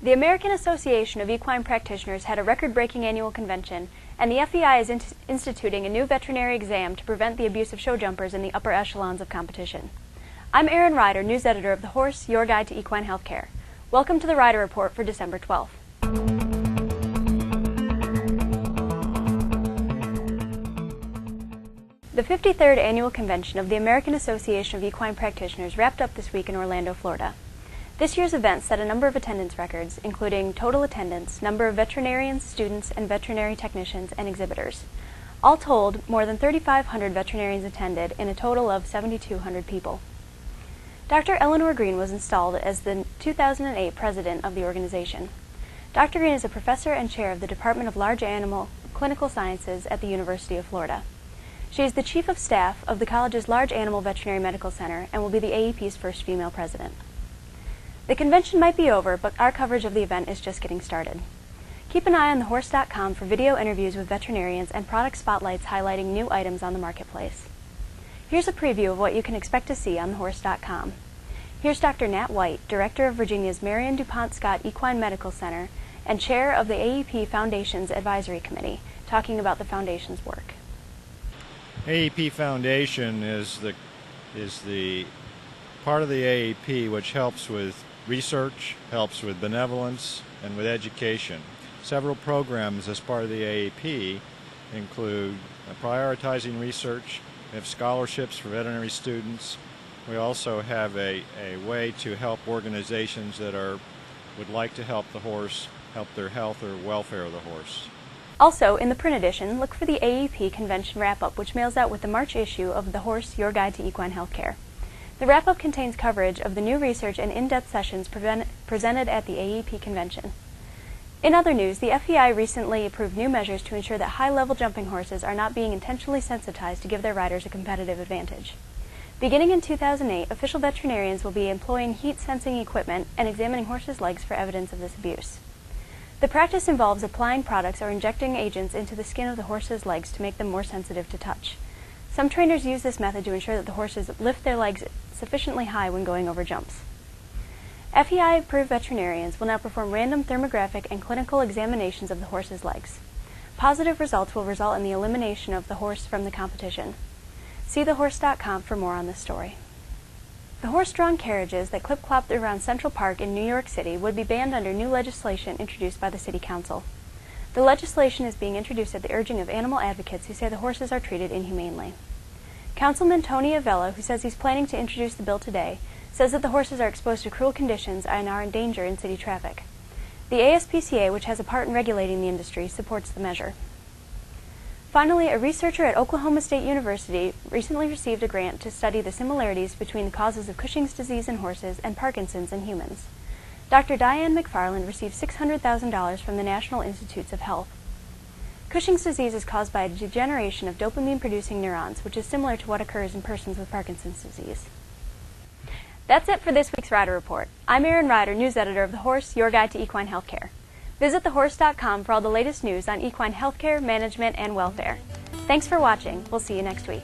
The American Association of Equine Practitioners had a record-breaking annual convention, and the FEI is instituting a new veterinary exam to prevent the abuse of show jumpers in the upper echelons of competition. I'm Erin Ryder, news editor of The Horse, Your Guide to Equine Healthcare. Welcome to the Ryder Report for December 12th. The 53rd Annual Convention of the American Association of Equine Practitioners wrapped up this week in Orlando, Florida. This year's event set a number of attendance records, including total attendance, number of veterinarians, students, and veterinary technicians and exhibitors. All told, more than 3,500 veterinarians attended in a total of 7,200 people. Dr. Eleanor Green was installed as the 2008 president of the organization. Dr. Green is a professor and chair of the Department of Large Animal Clinical Sciences at the University of Florida. She is the chief of staff of the college's Large Animal Veterinary Medical Center and will be the AEP's first female president. The convention might be over, but our coverage of the event is just getting started. Keep an eye on thehorse.com for video interviews with veterinarians and product spotlights highlighting new items on the marketplace. Here's a preview of what you can expect to see on thehorse.com. Here's Dr. Nat White, director of Virginia's Marion DuPont Scott Equine Medical Center and chair of the AEP Foundation's Advisory Committee, talking about the Foundation's work. AEP Foundation is the part of the AEP which helps with research, helps with benevolence, and with education. Several programs as part of the AEP include prioritizing research. We have scholarships for veterinary students. We also have a way to help organizations that would like to help the horse, help their health or welfare of the horse. Also, in the print edition, look for the AEP Convention Wrap-Up, which mails out with the March issue of The Horse, Your Guide to Equine Healthcare. The wrap-up contains coverage of the new research and in-depth sessions presented at the AEP convention. In other news, the FEI recently approved new measures to ensure that high-level jumping horses are not being intentionally sensitized to give their riders a competitive advantage. Beginning in 2008, official veterinarians will be employing heat-sensing equipment and examining horses' legs for evidence of this abuse. The practice involves applying products or injecting agents into the skin of the horse's legs to make them more sensitive to touch. Some trainers use this method to ensure that the horses lift their legs sufficiently high when going over jumps. FEI-approved veterinarians will now perform random thermographic and clinical examinations of the horse's legs. Positive results will result in the elimination of the horse from the competition. See thehorse.com for more on this story. The horse-drawn carriages that clip-clopped around Central Park in New York City would be banned under new legislation introduced by the City Council. The legislation is being introduced at the urging of animal advocates who say the horses are treated inhumanely. Councilman Tony Avella, who says he's planning to introduce the bill today, says that the horses are exposed to cruel conditions and are in danger in city traffic. The ASPCA, which has a part in regulating the industry, supports the measure. Finally, a researcher at Oklahoma State University recently received a grant to study the similarities between the causes of Cushing's disease in horses and Parkinson's in humans. Dr. Diane McFarland received $600,000 from the National Institutes of Health. Cushing's disease is caused by a degeneration of dopamine-producing neurons, which is similar to what occurs in persons with Parkinson's disease. That's it for this week's Ryder Report. I'm Erin Ryder, news editor of The Horse, Your Guide to Equine Healthcare. Visit thehorse.com for all the latest news on equine healthcare, management, and welfare. Thanks for watching. We'll see you next week.